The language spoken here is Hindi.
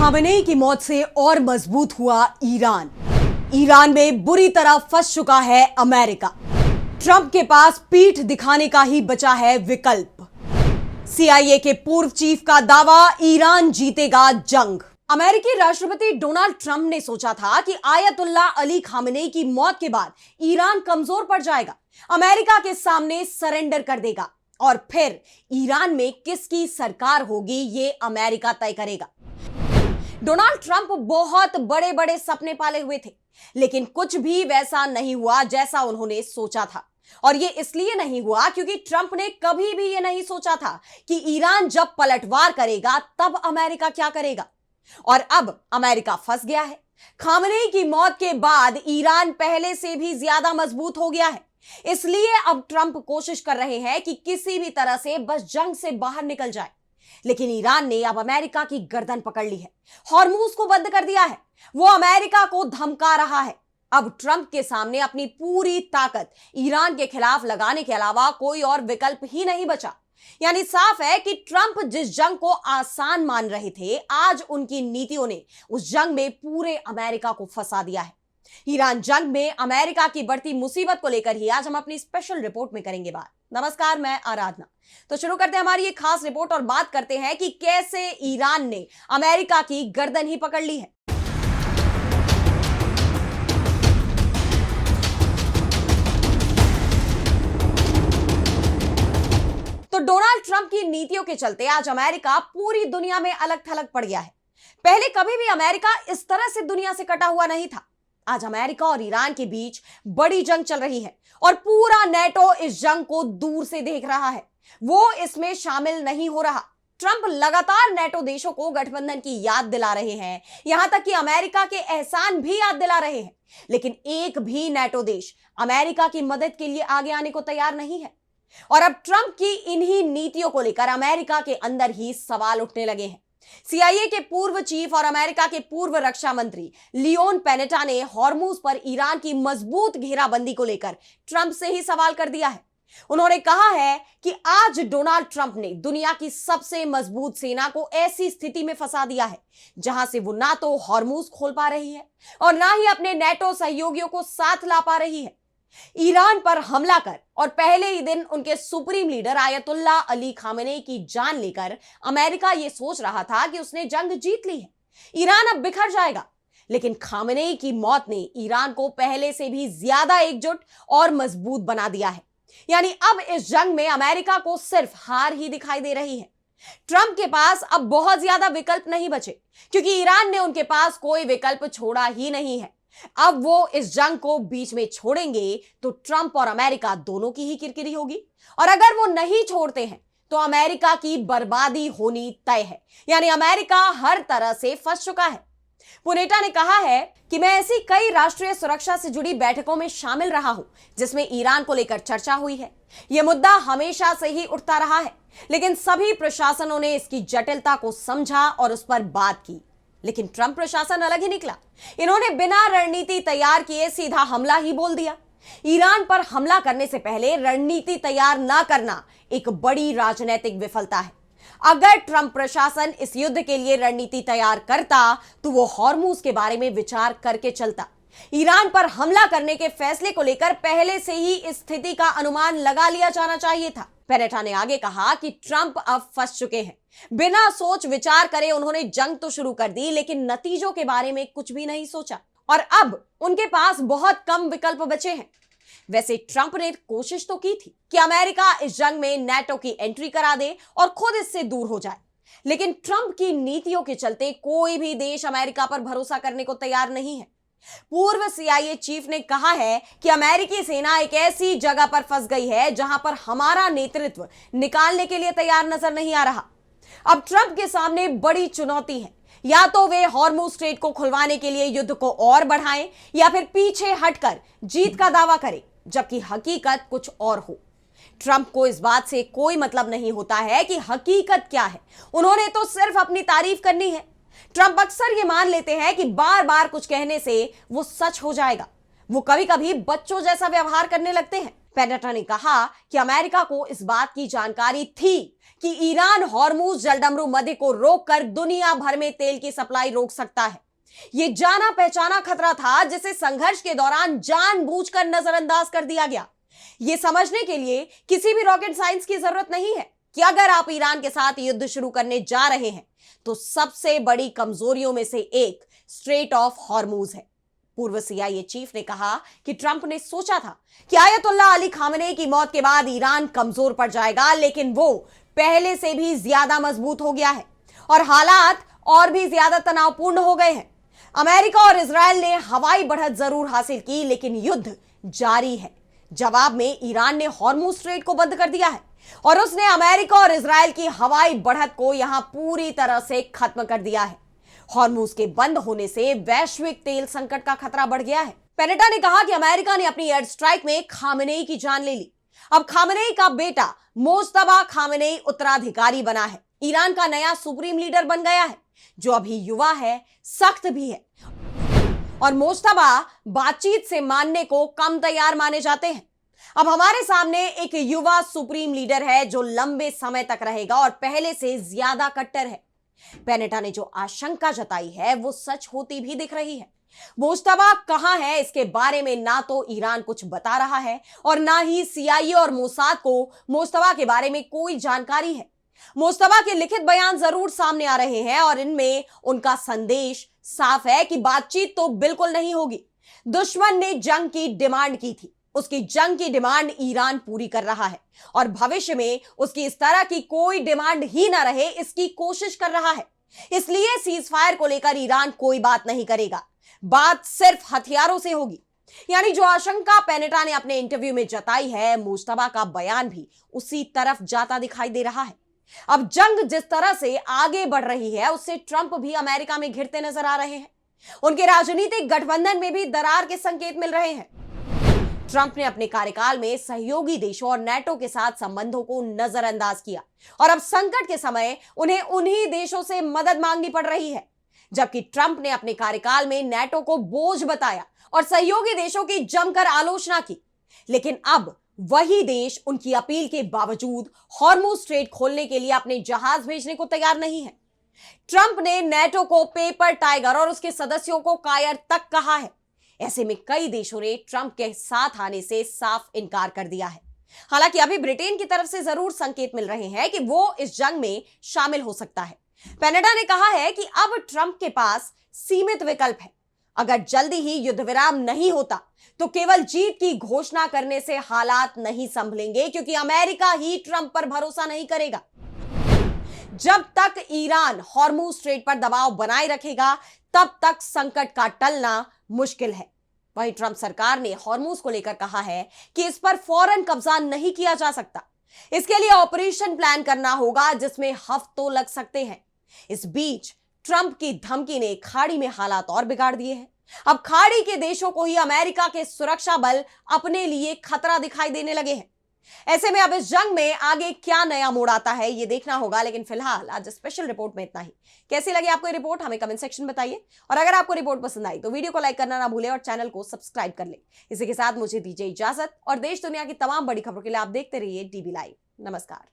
खामेनेई की मौत से और मजबूत हुआ ईरान। ईरान में बुरी तरह फंस चुका है अमेरिका। ट्रंप के पास पीठ दिखाने का ही बचा है विकल्प। CIA के पूर्व चीफ का दावा, ईरान जीतेगा जंग। अमेरिकी राष्ट्रपति डोनाल्ड ट्रंप ने सोचा था कि आयतुल्ला अली खामेनेई की मौत के बाद ईरान कमजोर पड़ जाएगा, अमेरिका के सामने सरेंडर कर देगा और फिर ईरान में किसकी सरकार होगी ये अमेरिका तय करेगा। डोनाल्ड ट्रंप बहुत बड़े बड़े सपने पाले हुए थे, लेकिन कुछ भी वैसा नहीं हुआ जैसा उन्होंने सोचा था। और ये इसलिए नहीं हुआ क्योंकि ट्रंप ने कभी भी ये नहीं सोचा था कि ईरान जब पलटवार करेगा तब अमेरिका क्या करेगा। और अब अमेरिका फंस गया है। खामेनेई की मौत के बाद ईरान पहले से भी ज्यादा मजबूत हो गया है, इसलिए अब ट्रंप कोशिश कर रहे हैं कि किसी भी तरह से बस जंग से बाहर निकल जाए। लेकिन ईरान ने अब अमेरिका की गर्दन पकड़ ली है, हॉर्मूज को बंद कर दिया है, वो अमेरिका को धमका रहा है। अब ट्रंप के सामने अपनी पूरी ताकत ईरान के खिलाफ लगाने के अलावा कोई और विकल्प ही नहीं बचा। यानी साफ है कि ट्रंप जिस जंग को आसान मान रहे थे, आज उनकी नीतियों ने उस जंग में पूरे अमेरिका को फंसा दिया है। ईरान जंग में अमेरिका की बढ़ती मुसीबत को लेकर ही आज हम अपनी स्पेशल रिपोर्ट में करेंगे बात। नमस्कार, मैं आराधना। तो शुरू करते हैं हमारी ये खास रिपोर्ट और बात करते हैं कि कैसे ईरान ने अमेरिका की गर्दन ही पकड़ ली है। तो डोनाल्ड ट्रंप की नीतियों के चलते आज अमेरिका पूरी दुनिया में अलग थलग पड़ गया है। पहले कभी भी अमेरिका इस तरह से दुनिया से कटा हुआ नहीं था। आज अमेरिका और ईरान के बीच बड़ी जंग चल रही है और पूरा नेटो इस जंग को दूर से देख रहा है, वो इसमें शामिल नहीं हो रहा। ट्रंप लगातार नेटो देशों को गठबंधन की याद दिला रहे हैं, यहां तक कि अमेरिका के एहसान भी याद दिला रहे हैं, लेकिन एक भी नेटो देश अमेरिका की मदद के लिए आगे आने को तैयार नहीं है। और अब ट्रंप की इन्हीं नीतियों को लेकर अमेरिका के अंदर ही सवाल उठने लगे हैं। CIA के पूर्व चीफ और अमेरिका के पूर्व रक्षा मंत्री लियोन पैनेटा ने हॉर्मूज पर ईरान की मजबूत घेराबंदी को लेकर ट्रंप से ही सवाल कर दिया है। उन्होंने कहा है कि आज डोनाल्ड ट्रंप ने दुनिया की सबसे मजबूत सेना को ऐसी स्थिति में फंसा दिया है जहां से वो ना तो हॉर्मूज खोल पा रही है और ना ही अपने नेटो सहयोगियों को साथ ला पा रही है। ईरान पर हमला कर और पहले ही दिन उनके supreme leader ayatollah Ali Khamenei की जान लेकर अमेरिका यह सोच रहा था कि उसने जंग जीत ली है, ईरान अब बिखर जाएगा। लेकिन खामेनेई की मौत ने ईरान को पहले से भी ज्यादा एकजुट और मजबूत बना दिया है। यानी अब इस जंग में अमेरिका को सिर्फ हार ही दिखाई दे रही है। ट्रंप के पास अब बहुत ज्यादा विकल्प नहीं बचे, क्योंकि ईरान ने उनके पास कोई विकल्प छोड़ा ही नहीं है। अब वो इस जंग को बीच में छोड़ेंगे तो ट्रंप और अमेरिका दोनों की ही किरकिरी होगी, और अगर वो नहीं छोड़ते हैं तो अमेरिका की बर्बादी होनी तय है। यानी अमेरिका हर तरह से फंस चुका है। पुनेटा ने कहा है कि मैं ऐसी कई राष्ट्रीय सुरक्षा से जुड़ी बैठकों में शामिल रहा हूं जिसमें ईरान को लेकर चर्चा हुई है। यह मुद्दा हमेशा से ही उठता रहा है, लेकिन सभी प्रशासनों ने इसकी जटिलता को समझा और उस पर बात की। लेकिन ट्रंप प्रशासन अलग ही निकला। इन्होंने बिना रणनीति तैयार किए सीधा हमला ही बोल दिया। ईरान पर हमला करने से पहले रणनीति तैयार ना करना एक बड़ी राजनीतिक विफलता है। अगर ट्रंप प्रशासन इस युद्ध के लिए रणनीति तैयार करता तो वो हॉर्मूज के बारे में विचार करके चलता। ईरान पर हमला करने के फैसले को लेकर पहले से ही इस स्थिति का अनुमान लगा लिया जाना चाहिए था। पैनेटा ने आगे कहा कि ट्रंप अब फंस चुके हैं। बिना सोच विचार करे उन्होंने जंग तो शुरू कर दी, लेकिन नतीजों के बारे में कुछ भी नहीं सोचा और अब उनके पास बहुत कम विकल्प बचे हैं। वैसे ट्रंप ने कोशिश तो की थी कि अमेरिका इस जंग में नेटो की एंट्री करा दे और खुद इससे दूर हो जाए, लेकिन ट्रंप की नीतियों के चलते कोई भी देश अमेरिका पर भरोसा करने को तैयार नहीं है। पूर्व CIA चीफ ने कहा है कि अमेरिकी सेना एक ऐसी जगह पर फंस गई है जहां पर हमारा नेतृत्व निकालने के लिए तैयार नजर नहीं आ रहा। अब ट्रंप के सामने बड़ी चुनौती है, या तो वे हॉर्मूज स्ट्रेट को खुलवाने के लिए युद्ध को और बढ़ाएं या फिर पीछे हटकर जीत का दावा करें, जबकि हकीकत कुछ और हो। ट्रंप को इस बात से कोई मतलब नहीं होता है कि हकीकत क्या है, उन्होंने तो सिर्फ अपनी तारीफ करनी है। ट्रंप अक्सर ये मान लेते हैं कि बार बार कुछ कहने से वो सच हो जाएगा। वो कभी कभी बच्चों जैसा व्यवहार करने लगते हैं। पेनेटा ने कहा कि अमेरिका को इस बात की जानकारी थी कि ईरान हॉर्मुज जलडमरू मध्य को रोककर दुनिया भर में तेल की सप्लाई रोक सकता है। यह जाना पहचाना खतरा था जिसे संघर्ष के दौरान जानबूझकर नजरअंदाज कर दिया गया। यह समझने के लिए किसी भी रॉकेट साइंस की जरूरत नहीं है कि अगर आप ईरान के साथ युद्ध शुरू करने जा रहे हैं तो सबसे बड़ी कमजोरियों में से एक स्ट्रेट ऑफ हॉर्मुज है। पूर्व CIA चीफ ने कहा कि ट्रंप ने सोचा था कि आयतुल्लाह अली खामेनेई की मौत के बाद ईरान कमजोर पड़ जाएगा, लेकिन वो पहले से भी ज्यादा मजबूत हो गया है और हालात और भी ज्यादा तनावपूर्ण हो गए हैं। अमेरिका और इजराइल ने हवाई बढ़त जरूर हासिल की, लेकिन युद्ध जारी है। जवाब में ईरान ने हॉर्मुज स्ट्रेट को बंद कर दिया है और उसने अमेरिका और इजराइल की हवाई बढ़त को यहां पूरी तरह से खत्म कर दिया है। हॉर्मुज के बंद होने से वैश्विक तेल संकट का खतरा बढ़ गया है। पेनेटा ने कहा कि अमेरिका ने अपनी एयर स्ट्राइक में खामेनेई की जान ले ली। अब खामेनेई का बेटा मोज्तबा खामेनेई उत्तराधिकारी बना है, ईरान का नया सुप्रीम लीडर बन गया है, जो अभी युवा है, सख्त भी है और मोज्तबा बातचीत से मानने को कम तैयार माने जाते हैं। अब हमारे सामने एक युवा सुप्रीम लीडर है जो लंबे समय तक रहेगा और पहले से ज्यादा कट्टर है। पेनेटा ने जो आशंका जताई है वो सच होती भी दिख रही है। मोज्तबा कहां है इसके बारे में ना तो ईरान कुछ बता रहा है और ना ही CIA और मोसाद को मोज्तबा के बारे में कोई जानकारी है। मोज्तबा के लिखित बयान जरूर सामने आ रहे हैं और इनमें उनका संदेश साफ है कि बातचीत तो बिल्कुल नहीं होगी। दुश्मन ने जंग की डिमांड की थी, उसकी जंग की डिमांड ईरान पूरी कर रहा है और भविष्य में उसकी इस तरह की कोई डिमांड ही ना रहे इसकी कोशिश कर रहा है। इसलिए सीज फायर को लेकर ईरान कोई बात नहीं करेगा, बात सिर्फ हथियारों से होगी। यानी जो आशंका पेनेटा ने अपने इंटरव्यू में जताई है, मोज्तबा का बयान भी उसी तरफ जाता दिखाई दे रहा है। अब जंग जिस तरह से आगे बढ़ रही है उससे ट्रंप भी अमेरिका में घिरते नजर आ रहे हैं। उनके राजनीतिक गठबंधन में भी दरार के संकेत मिल रहे हैं। ट्रंप ने अपने कार्यकाल में सहयोगी देशों और नेटो के साथ संबंधों को नजरअंदाज किया और अब संकट के समय उन्हें उन्हीं देशों से मदद मांगनी पड़ रही है। जबकि ट्रंप ने अपने कार्यकाल में नेटो को बोझ बताया और सहयोगी देशों की जमकर आलोचना की, लेकिन अब वही देश उनकी अपील के बावजूद हॉर्मुज स्ट्रेट खोलने के लिए अपने जहाज भेजने को तैयार नहीं है। ट्रंप ने नेटो को पेपर टाइगर और उसके सदस्यों को कायर तक कहा है। ऐसे में कई देशों ने ट्रंप के साथ आने से साफ इनकार कर दिया है। हालांकि अभी ब्रिटेन की तरफ से जरूर संकेत मिल रहे हैं कि वो इस जंग में शामिल हो सकता है। पेनेटा ने कहा है कि अब ट्रंप के पास सीमित विकल्प है। अगर जल्दी ही युद्ध विराम नहीं होता तो केवल जीत की घोषणा करने से हालात नहीं संभलेंगे, क्योंकि अमेरिका ही ट्रंप पर भरोसा नहीं करेगा। जब तक ईरान हॉर्मुज स्ट्रेट पर दबाव बनाए रखेगा तब तक संकट का टलना मुश्किल है। वहीं ट्रंप सरकार ने हॉर्मुज को लेकर कहा है कि इस पर फौरन कब्जा नहीं किया जा सकता, इसके लिए ऑपरेशन प्लान करना होगा जिसमें हफ्तों लग सकते हैं। इस बीच ट्रंप की धमकी ने खाड़ी में हालात और बिगाड़ दिए हैं। अब खाड़ी के देशों को ही अमेरिका के सुरक्षा बल अपने लिए खतरा दिखाई देने लगे हैं। ऐसे में अब इस जंग में आगे क्या नया मोड़ आता है ये देखना होगा, लेकिन फिलहाल आज स्पेशल रिपोर्ट में इतना ही। कैसी लगी आपको ये रिपोर्ट हमें कमेंट सेक्शन में बताइए और अगर आपको रिपोर्ट पसंद आई तो वीडियो को लाइक करना ना भूलें और चैनल को सब्सक्राइब कर लें। इसी के साथ मुझे दीजिए इजाजत और देश दुनिया की तमाम बड़ी खबरों के लिए आप देखते रहिए DB लाइव। नमस्कार।